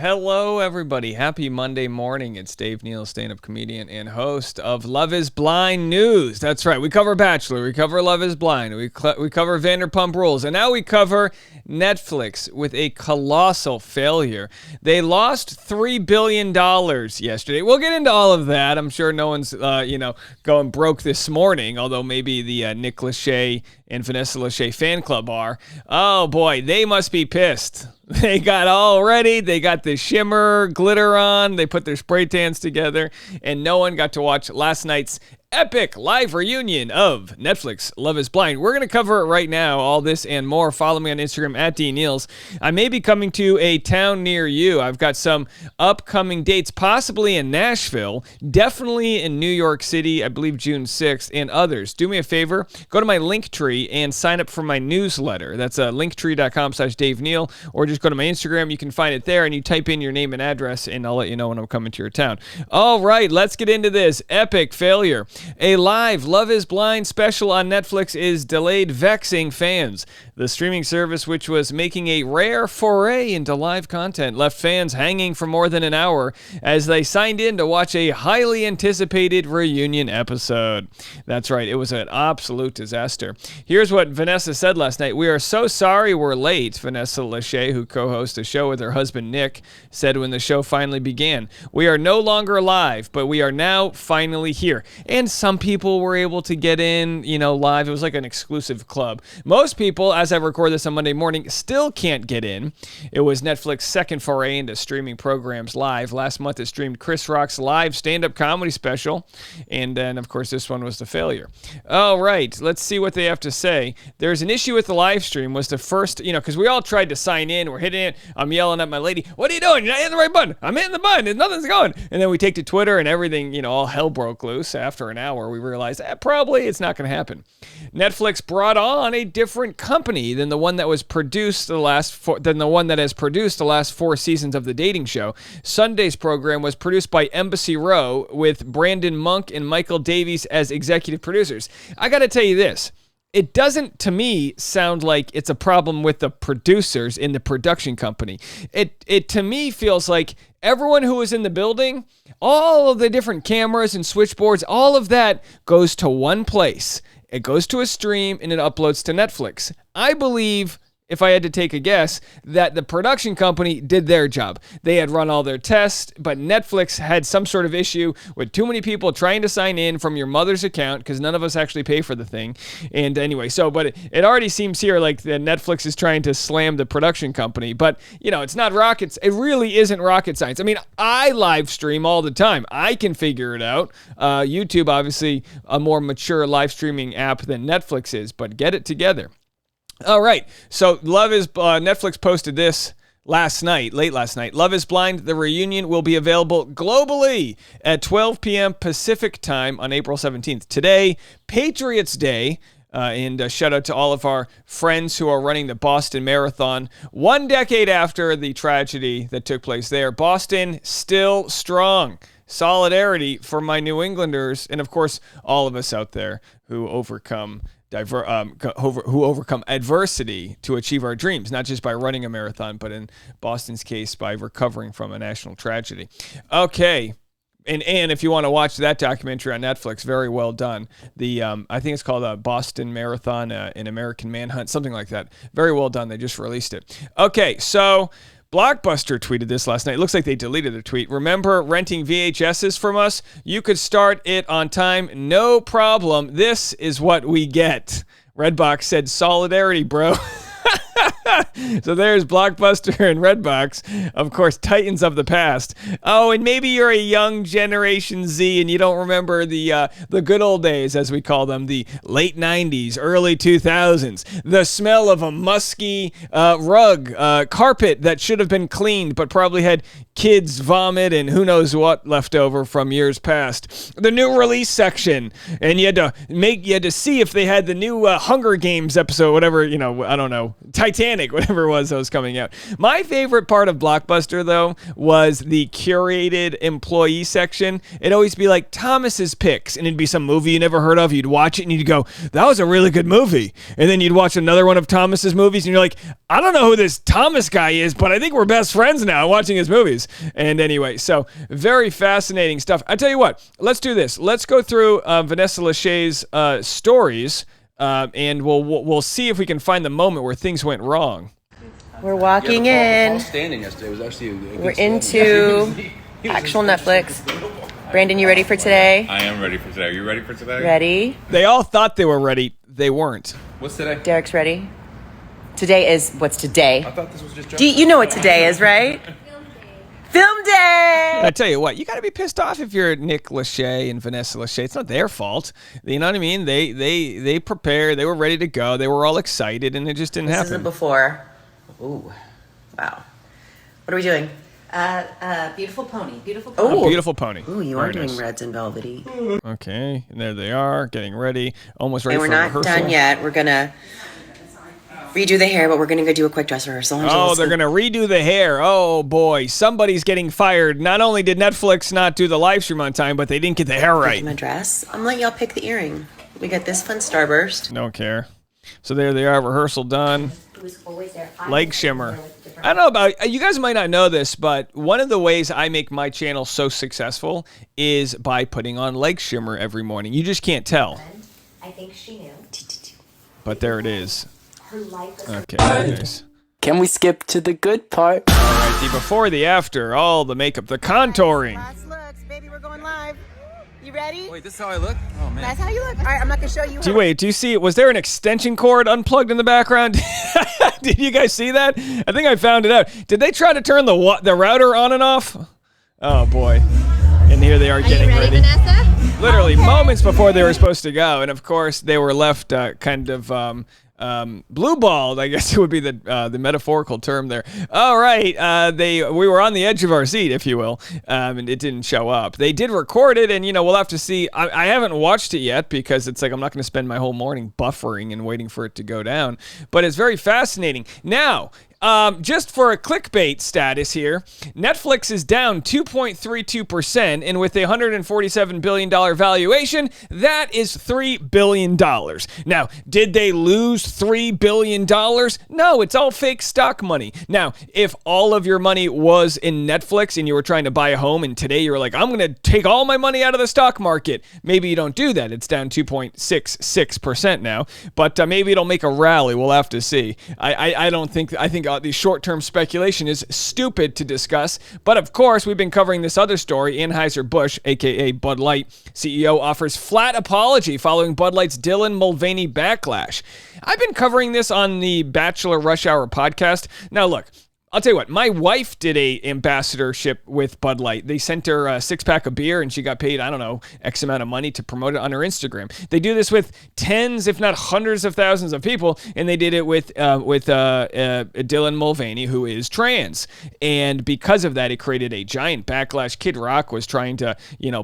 Hello, everybody. Happy Monday morning. It's Dave Neal, stand-up comedian and host of Love is Blind News. That's right. We cover Bachelor. We cover Love is Blind. We cover Vanderpump Rules. And now we cover Netflix with a colossal failure. They lost $3 billion yesterday. We'll get into all of that. I'm sure no one's, going broke this morning, although maybe the Nick Lachey and Vanessa Lachey fan club are. Oh, boy. They must be pissed. They got all ready. They got the shimmer glitter on. They put their spray tans together, and no one got to watch last night's epic live reunion of Netflix Love is Blind. We're going to cover it right now, all this and more. Follow me on Instagram at DNeals. I may be coming to a town near you. I've got some upcoming dates, possibly in Nashville, definitely in New York City, I believe June 6th, and others. Do me a favor, go to my Linktree and sign up for my newsletter. That's linktree.com/Dave Neal, or just go to my Instagram. You can find it there, and you type in your name and address, and I'll let you know when I'm coming to your town. All right, let's get into this epic failure. A live Love is Blind special on Netflix is delayed, vexing fans. The streaming service, which was making a rare foray into live content, left fans hanging for more than an hour as they signed in to watch a highly anticipated reunion episode. That's right, it was an absolute disaster. Here's what Vanessa said last night. "We are so sorry we're late," Vanessa Lachey, who co-hosts a show with her husband Nick, said when the show finally began. "We are no longer live, but we are now finally here." And some people were able to get in, live. It was like an exclusive club. Most people, as I record this on Monday morning, still can't get in. It was Netflix's second foray into streaming programs live. Last month, it streamed Chris Rock's live stand-up comedy special. And then, of course, this one was the failure. All right, let's see what they have to say. There's an issue with the live stream. Was the first, because we all tried to sign in. We're hitting it. I'm yelling at my lady, "What are you doing? You're not hitting the right button. I'm hitting the button. Nothing's going." And then we take to Twitter and everything, all hell broke loose. After an hour, we realized probably it's not going to happen. Netflix brought on a different company than the one that has produced the last 4 seasons of the dating show. Sunday's program was produced by Embassy Row with Brandon Monk and Michael Davies as executive producers. I got to tell you this. It doesn't, to me, sound like it's a problem with the producers in the production company. It to me feels like everyone who was in the building, all of the different cameras and switchboards, all of that goes to one place. It goes to a stream and it uploads to Netflix. I believe, if I had to take a guess, that the production company did their job. They had run all their tests, but Netflix had some sort of issue with too many people trying to sign in from your mother's account, because none of us actually pay for the thing. And anyway, but it already seems here like that Netflix is trying to slam the production company. But, it's not rocket. It really isn't rocket science. I mean, I live stream all the time. I can figure it out. YouTube, obviously, a more mature live streaming app than Netflix is, but get it together. All right, so Netflix posted this late last night. Love is Blind, the reunion, will be available globally at 12 p.m. Pacific time on April 17th. Today, Patriots Day, and shout out to all of our friends who are running the Boston Marathon. 1 decade after the tragedy that took place there, Boston still strong. Solidarity for my New Englanders, and of course, all of us out there who overcome adversity to achieve our dreams, not just by running a marathon, but in Boston's case, by recovering from a national tragedy. Okay. And if you want to watch that documentary on Netflix, very well done. I think it's called Boston Marathon, an American Manhunt, something like that. Very well done. They just released it. Okay, so Blockbuster tweeted this last night. It looks like they deleted the tweet. "Remember renting VHSs from us? You could start it on time, no problem. This is what we get." Redbox said, "Solidarity, bro." So there's Blockbuster and Redbox, of course, titans of the past. Oh, and maybe you're a young Generation Z and you don't remember the good old days, as we call them, the late 90s, early 2000s. The smell of a musky rug, carpet that should have been cleaned but probably had kids' vomit and who knows what left over from years past. The new release section, and you had to see if they had the new Hunger Games episode, whatever, I don't know, Titanic, whatever it was that was coming out. My favorite part of Blockbuster, though, was the curated employee section. It'd always be like Thomas's picks, and it'd be some movie you never heard of. You'd watch it, and you'd go, that was a really good movie. And then you'd watch another one of Thomas's movies, and you're like, I don't know who this Thomas guy is, but I think we're best friends now watching his movies. And anyway, so very fascinating stuff. I tell you what, let's do this. Let's go through Vanessa Lachey's stories, and we'll see if we can find the moment where things went wrong. We're walking in. Paul standing yesterday was actually We're into actual Netflix. Brandon, you ready for today? I am ready for today. Are you ready for today? Ready? They all thought they were ready. They weren't. What's today? Derek's ready. Today is, what's today? I thought this was just. You know what today is, right? Film day! I tell you what, you got to be pissed off if you're Nick Lachey and Vanessa Lachey. It's not their fault. You know what I mean? They prepared. They were ready to go. They were all excited, and it just didn't happen. This isn't before. Ooh. Wow. What are we doing? Beautiful pony. Beautiful pony. Oh, Beautiful pony. Ooh, you are Very doing nice. reds and velvety. Okay, and there they are, getting ready, almost ready And we're for not rehearsal. done yet. We're gonna redo the hair, but we're gonna go do a quick dress rehearsal. Oh, they're going to redo the hair. Oh, boy. Somebody's getting fired. Not only did Netflix not do the live stream on time, but they didn't get the hair right. my dress. I'm letting y'all pick the earring. We got this fun starburst. Don't care. So there they are, rehearsal done. It was always there. Leg shimmer. I don't know about, you guys might not know this, but one of the ways I make my channel so successful is by putting on leg shimmer every morning. You just can't tell. I think she knew. But there it is. Her life was Okay, nice. Can we skip to the good part? All right, the before, the after, all the makeup, the contouring. Last looks, baby, we're going live. You ready? Wait, this is how I look? Oh man. That's how you look. All right, I'm not gonna show you. Do you see, was there an extension cord unplugged in the background? Did you guys see that? I think I found it out. Did they try to turn the router on and off? Oh boy. And here they are getting ready, ready. Vanessa? Literally moments before they were supposed to go. And of course they were left kind of blue-balled, I guess it would be the metaphorical term there. All right, we were on the edge of our seat, if you will, and it didn't show up. They did record it, and we'll have to see. I haven't watched it yet because it's like I'm not going to spend my whole morning buffering and waiting for it to go down. But it's very fascinating. Now, just for a clickbait status here, Netflix is down 2.32%, and with a $147 billion valuation, that is $3 billion. Now, did they lose $3 billion? No, it's all fake stock money. Now, if all of your money was in Netflix and you were trying to buy a home, and today you were like, I'm going to take all my money out of the stock market, maybe you don't do that. It's down 2.66% now, but maybe it'll make a rally. We'll have to see. I think the short-term speculation is stupid to discuss, but of course, we've been covering this other story. Anheuser-Busch, aka Bud Light CEO, offers flat apology following Bud Light's Dylan Mulvaney backlash. I've been covering this on the Bachelor Rush Hour podcast. Now, look, I'll tell you what, my wife did a ambassadorship with Bud Light. They sent her a 6-pack of beer, and she got paid, I don't know, X amount of money to promote it on her Instagram. They do this with tens, if not hundreds of thousands of people, and they did it with Dylan Mulvaney, who is trans. And because of that, it created a giant backlash. Kid Rock was trying to,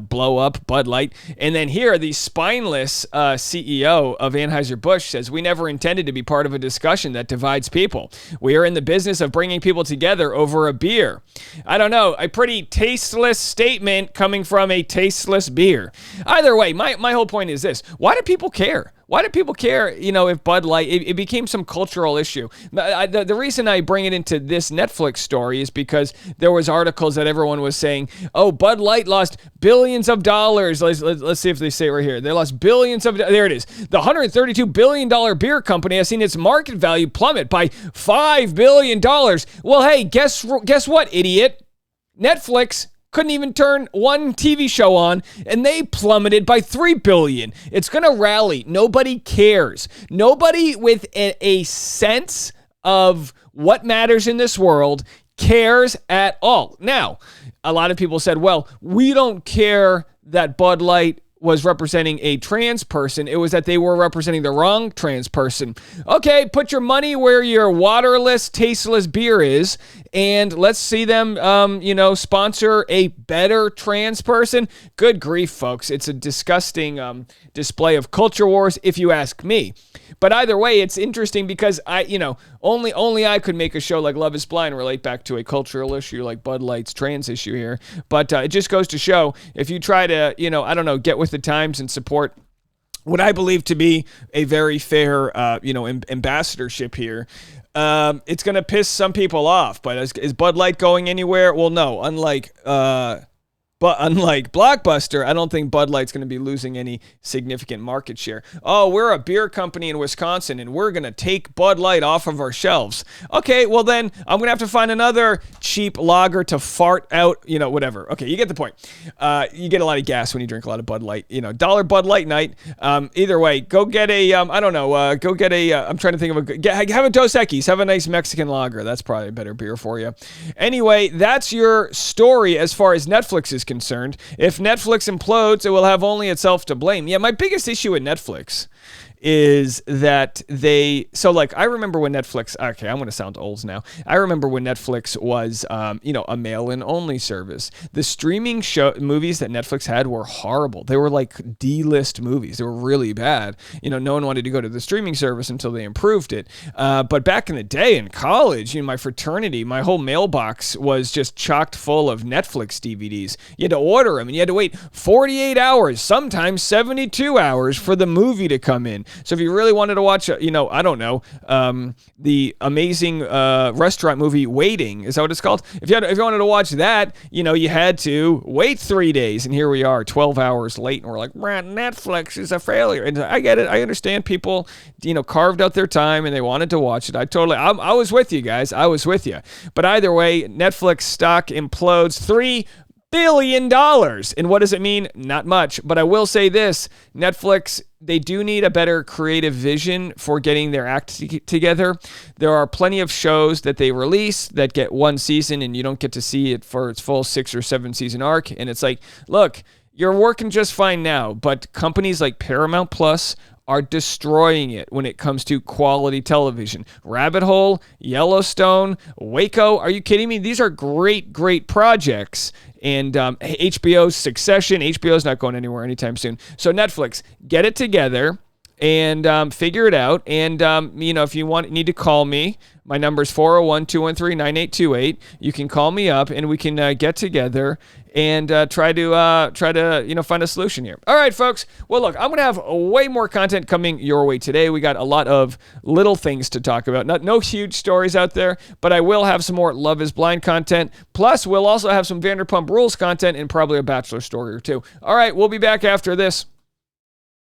blow up Bud Light. And then here, the spineless CEO of Anheuser-Busch says, we never intended to be part of a discussion that divides people. We are in the business of bringing people together over a beer. I don't know, a pretty tasteless statement coming from a tasteless beer. Either way, my whole point is this. Why do people care? Why do people care, if Bud Light, it became some cultural issue? The reason I bring it into this Netflix story is because there was articles that everyone was saying, oh, Bud Light lost billions of dollars. Let's see if they say it right here. They lost billions of, there it is. The $132 billion beer company has seen its market value plummet by $5 billion. Well, hey, guess what, idiot? Netflix couldn't even turn one TV show on, and they plummeted by $3 billion. It's going to rally. Nobody cares. Nobody with a sense of what matters in this world cares at all. Now, a lot of people said, well, we don't care that Bud Light was representing a trans person. It was that they were representing the wrong trans person. Okay, put your money where your waterless, tasteless beer is, and let's see them, sponsor a better trans person. Good grief, folks. It's a disgusting display of culture wars, if you ask me. But either way, it's interesting because only I could make a show like Love is Blind relate back to a cultural issue like Bud Light's trans issue here. But it just goes to show, if you try to, get with the times and support what I believe to be a very fair, ambassadorship here, it's going to piss some people off. But is Bud Light going anywhere? Well, no. But unlike Blockbuster, I don't think Bud Light's going to be losing any significant market share. Oh, we're a beer company in Wisconsin, and we're going to take Bud Light off of our shelves. Okay, well then, I'm going to have to find another cheap lager to fart out, whatever. Okay, you get the point. You get a lot of gas when you drink a lot of Bud Light. Dollar Bud Light night. Either way, go get a, I'm trying to think of have a Dos Equis. Have a nice Mexican lager. That's probably a better beer for you. Anyway, that's your story as far as Netflix is concerned. If Netflix implodes, it will have only itself to blame. Yeah, my biggest issue with Netflix is that I remember when Netflix, okay, I'm going to sound old now. I remember when Netflix was, a mail-in only service. The streaming movies that Netflix had were horrible. They were like D-list movies. They were really bad. No one wanted to go to the streaming service until they improved it. But back in the day in college, my fraternity, my whole mailbox was just chocked full of Netflix DVDs. You had to order them and you had to wait 48 hours, sometimes 72 hours for the movie to come in. So if you really wanted to watch, the amazing restaurant movie Waiting, is that what it's called? If you wanted to watch that, you had to wait 3 days. And here we are, 12 hours late, and we're like, Netflix is a failure. And I get it. I understand people, carved out their time and they wanted to watch it. I was with you guys. I was with you. But either way, Netflix stock implodes. $3 billion. And what does it mean? Not much. But I will say this, Netflix, they do need a better creative vision for getting their act together. There are plenty of shows that they release that get one season and you don't get to see it for its full 6 or 7 season arc. And it's like, look, you're working just fine now, but companies like Paramount Plus are destroying it when it comes to quality television. Rabbit Hole, Yellowstone, Waco. Are you kidding me? These are great, great projects. And HBO's Succession. HBO's not going anywhere anytime soon. So Netflix, get it together and figure it out. And, if you need to call me, my number is 401-213-9828. You can call me up and we can get together and try to find a solution here. All right, folks. Well, look, I'm going to have way more content coming your way today. We got a lot of little things to talk about. No huge stories out there, but I will have some more Love is Blind content. Plus, we'll also have some Vanderpump Rules content and probably a Bachelor story or two. All right, we'll be back after this.